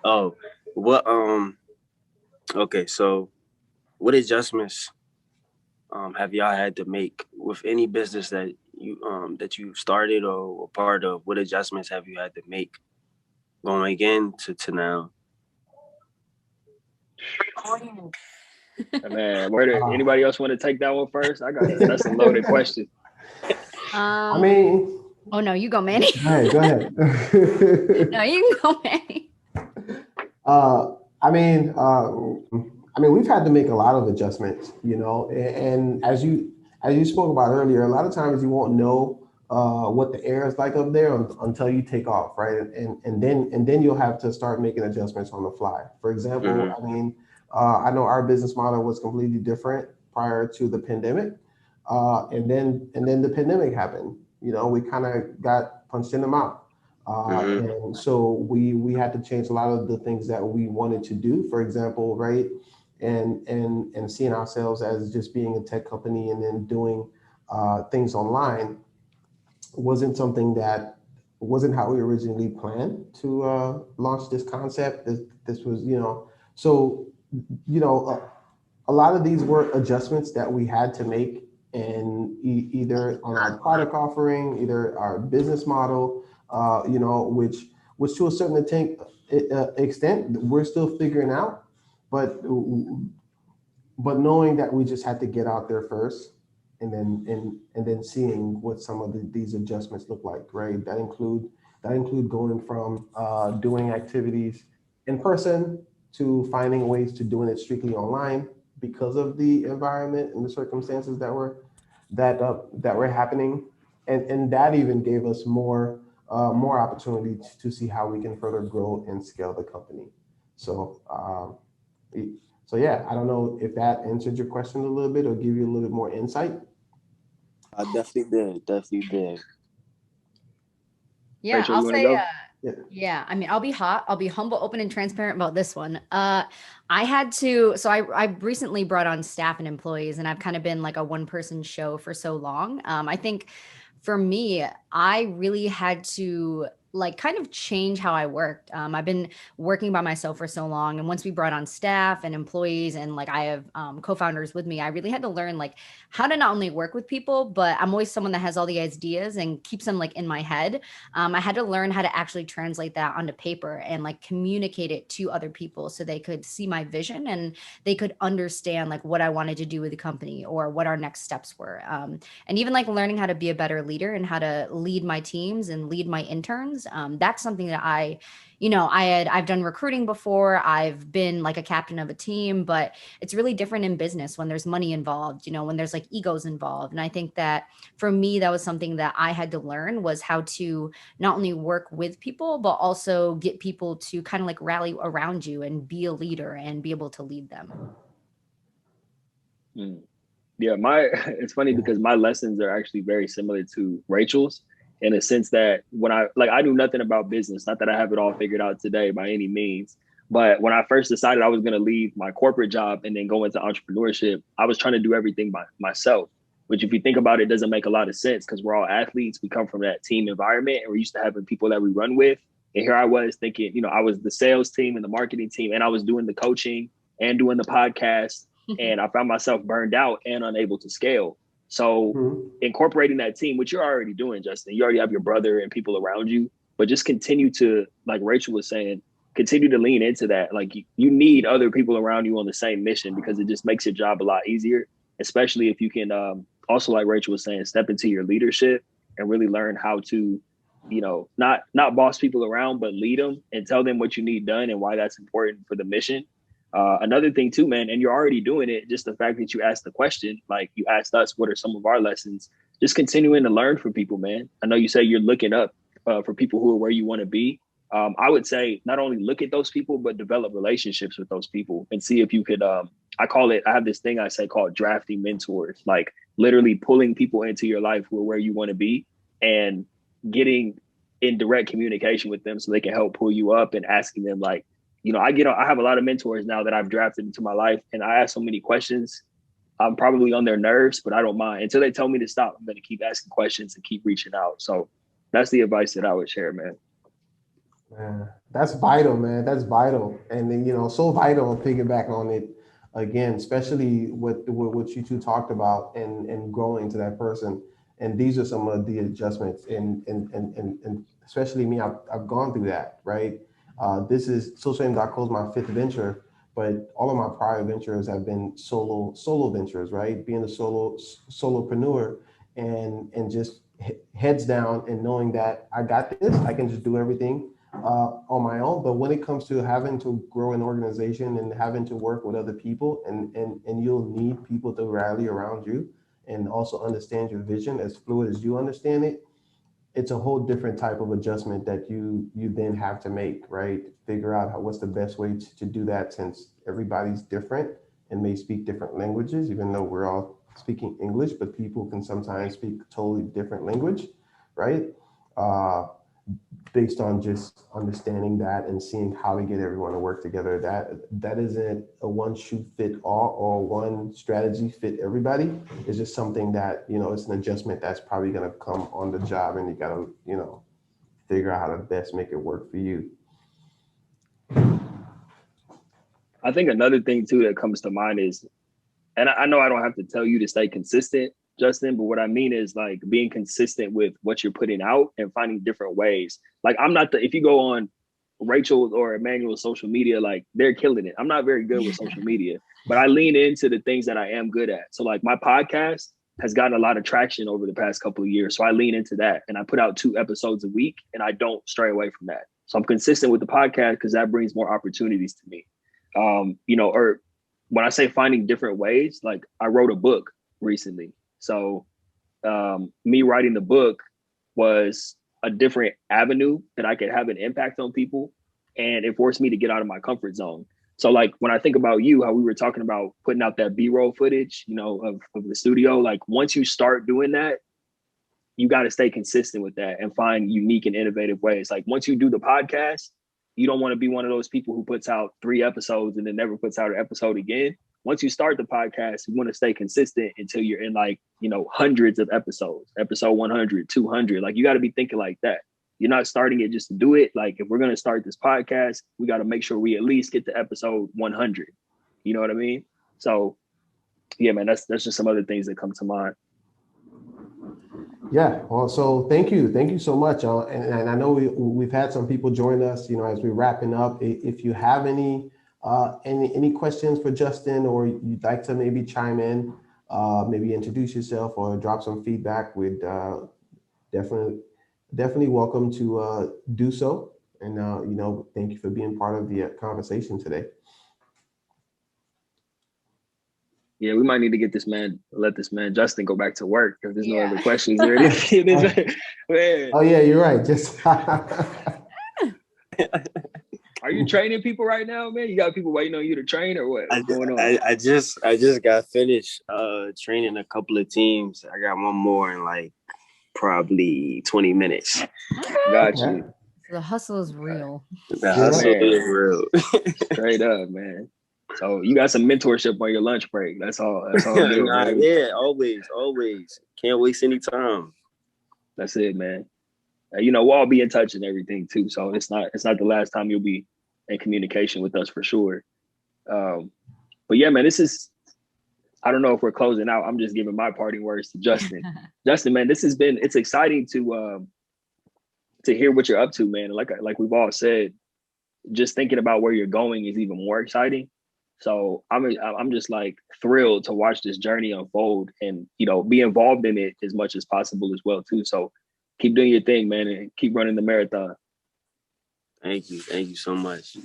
Oh, what? Okay. So, what adjustments have y'all had to make with any business that you started or were part of? What adjustments have you had to make going into now? Man, anybody else want to take that one first? That's a loaded question. I mean, oh no, you go, Manny. Go ahead. No, you can go, Manny. I mean, we've had to make a lot of adjustments, and as you spoke about earlier, a lot of times you won't know what the air is like up there until you take off, right? And then you'll have to start making adjustments on the fly. For example, Mm-hmm. I know our business model was completely different prior to the pandemic, and then the pandemic happened. We kind of got punched in the mouth. Mm-hmm. And so we had to change a lot of the things that we wanted to do, for example, right? And seeing ourselves as just being a tech company and then doing things online wasn't how we originally planned to launch this concept. This was, so a lot of these were adjustments that we had to make, and either on our product offering, either our business model, which to a certain extent we're still figuring out, but knowing that we just had to get out there first, and then seeing what some of these adjustments look like, right? That include going from doing activities in person to finding ways to doing it strictly online because of the environment and the circumstances that were happening, and that even gave us more opportunity to see how we can further grow and scale the company. So so yeah, I don't know if that answered your question a little bit or give you a little bit more insight. I definitely did. Definitely did. Yeah, Rachel, I'll you want to say, go? Yeah. yeah, I mean, I'll be hot. I'll be humble, open, and transparent about this one. I had to, so I recently brought on staff and employees, and I've kind of been like a one-person show for so long. I think for me, I really had to like kind of change how I worked. I've been working by myself for so long, and once we brought on staff and employees, and like I have co-founders with me, I really had to learn like how to not only work with people, but I'm always someone that has all the ideas and keeps them like in my head. I had to learn how to actually translate that onto paper and like communicate it to other people so they could see my vision and they could understand like what I wanted to do with the company or what our next steps were. And even like learning how to be a better leader and how to lead my teams and lead my interns. That's something that I've done recruiting before. I've been like a captain of a team, but it's really different in business when there's money involved, when there's like egos involved. And I think that for me, that was something that I had to learn, was how to not only work with people, but also get people to kind of like rally around you and be a leader and be able to lead them. Mm. Yeah, it's funny Yeah. because my lessons are actually very similar to Rachel's, in a sense that when I knew nothing about business, not that I have it all figured out today by any means, but when I first decided I was going to leave my corporate job and then go into entrepreneurship, I was trying to do everything by myself, which if you think about it, doesn't make a lot of sense because we're all athletes. We come from that team environment and we're used to having people that we run with. And here I was thinking, I was the sales team and the marketing team, and I was doing the coaching and doing the podcast, and I found myself burned out and unable to scale. So Mhm. incorporating that team, which you're already doing, Justin, you already have your brother and people around you, but just continue to, like Rachel was saying, continue to lean into that. Like you need other people around you on the same mission because it just makes your job a lot easier, especially if you can also, like Rachel was saying, step into your leadership and really learn how to, not boss people around, but lead them and tell them what you need done and why that's important for the mission. Another thing too, man, and you're already doing it. Just the fact that you asked the question, like you asked us, what are some of our lessons? Just continuing to learn from people, man. I know you say you're looking up for people who are where you want to be. I would say not only look at those people, but develop relationships with those people and see if you could. I have this thing I say called drafting mentors, like literally pulling people into your life who are where you want to be and getting in direct communication with them so they can help pull you up and asking them like, I have a lot of mentors now that I've drafted into my life, and I ask so many questions. I'm probably on their nerves, but I don't mind. Until they tell me to stop, I'm going to keep asking questions and keep reaching out. So that's the advice that I would share, man. Man, that's vital, man. That's vital, and then so vital. Piggyback on it again, especially what you two talked about, and growing to that person. And these are some of the adjustments, and especially me. I've gone through that, right? This is SocialAim.co is my fifth venture, but all of my prior ventures have been solo ventures, right? Being a solopreneur, and just heads down and knowing that I got this. I can just do everything on my own. But when it comes to having to grow an organization and having to work with other people, and you'll need people to rally around you and also understand your vision as fluid as you understand it, it's a whole different type of adjustment that you then have to make, right? Figure out what's the best way to do that, since everybody's different and may speak different languages, even though we're all speaking English, but people can sometimes speak totally different language, right? Uh, Based on just understanding that and seeing how to get everyone to work together. That isn't a one shoe fit all or one strategy fit everybody. It's just something that, it's an adjustment that's probably going to come on the job, and you got to, figure out how to best make it work for you. I think another thing too that comes to mind is, and I know I don't have to tell you to stay consistent, Justin, but what I mean is like being consistent with what you're putting out and finding different ways. Like I'm not if you go on Rachel or Emmanuel's social media, like they're killing it. I'm not very good with social media, but I lean into the things that I am good at. So like my podcast has gotten a lot of traction over the past couple of years. So I lean into that and I put out 2 episodes a week and I don't stray away from that. So I'm consistent with the podcast because that brings more opportunities to me. Or when I say finding different ways, like I wrote a book recently. So me writing the book was a different avenue that I could have an impact on people. And it forced me to get out of my comfort zone. So like when I think about you, how we were talking about putting out that B-roll footage, of the studio, like once you start doing that, you got to stay consistent with that and find unique and innovative ways. Like once you do the podcast, you don't want to be one of those people who puts out 3 episodes and then never puts out an episode again. Once you start the podcast, you want to stay consistent until you're in like, hundreds of episodes, episode 100, 200. Like you got to be thinking like that. You're not starting it just to do it. Like if we're going to start this podcast, we got to make sure we at least get to episode 100. You know what I mean? So yeah, man, that's just some other things that come to mind. Yeah, well, so thank you so much. And I know we've had some people join us, as we're wrapping up. If you have any questions for Justin, or you'd like to maybe chime in, maybe introduce yourself or drop some feedback, we'd definitely welcome to do so. And thank you for being part of the conversation today. Yeah, we might need to let this man Justin go back to work if there's no other questions or anything. Man. Oh yeah, you're right. Just are you training people right now, man? You got people waiting on you to train, or what? What's going on? I just got finished training a couple of teams. I got one more in like probably 20 minutes. Got you. The hustle is real. The hustle is real. Straight up, man. So you got some mentorship on your lunch break. That's all. That's all. Yeah, always. Can't waste any time. That's it, man. We'll all be in touch and everything too. So it's not the last time you'll be in communication with us for sure. But yeah, man, I don't know if we're closing out. I'm just giving my parting words to Justin. Justin, man, it's exciting to hear what you're up to, man. Like we've all said, just thinking about where you're going is even more exciting. So I'm just like thrilled to watch this journey unfold and, be involved in it as much as possible as well too. So keep doing your thing, man, and keep running the marathon. Thank you so much.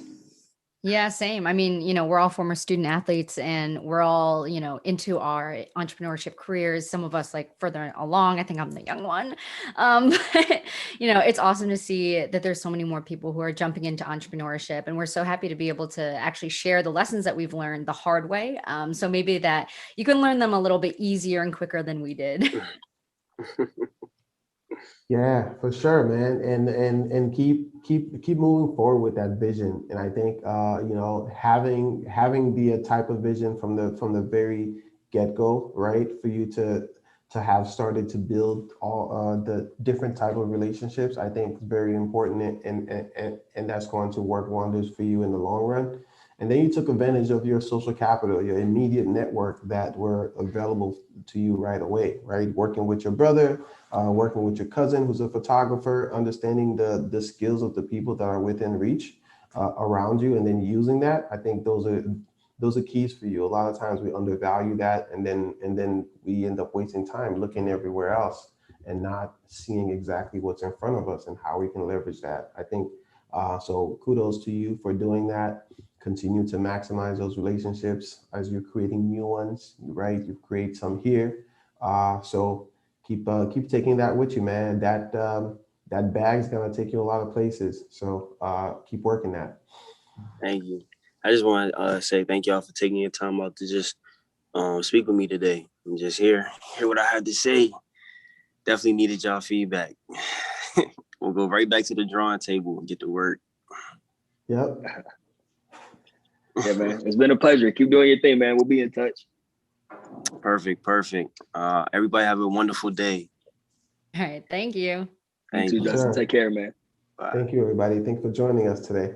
Yeah, same. I mean, we're all former student athletes and we're all, into our entrepreneurship careers. Some of us like further along. I think I'm the young one. But, it's awesome to see that there's so many more people who are jumping into entrepreneurship. And we're so happy to be able to actually share the lessons that we've learned the hard way. So maybe that you can learn them a little bit easier and quicker than we did. Yeah, for sure, man, and keep moving forward with that vision. And I think having the type of vision from the very get-go, right, for you to have started to build all the different type of relationships, I think is very important, and that's going to work wonders for you in the long run. And then you took advantage of your social capital, your immediate network that were available to you right away, right? Working with your brother, working with your cousin who's a photographer, understanding the skills of the people that are within reach around you, and then using that. I think those are keys for you. A lot of times we undervalue that, and then we end up wasting time looking everywhere else and not seeing exactly what's in front of us and how we can leverage that. I think So kudos to you for doing that. Continue to maximize those relationships as you're creating new ones, right? You create some here. So keep taking that with you, man. That bag's gonna take you a lot of places. So keep working that. Thank you. I just want to say thank y'all for taking your time out to just speak with me today and just hear what I had to say. Definitely needed y'all feedback. We'll go right back to the drawing table and get to work. Yep. Yeah, man. It's been a pleasure. Keep doing your thing, man. We'll be in touch. Perfect. Everybody have a wonderful day. All right. Thank you. You too, Justin. Sure. Take care, man. Bye. Thank you, everybody. Thanks for joining us today.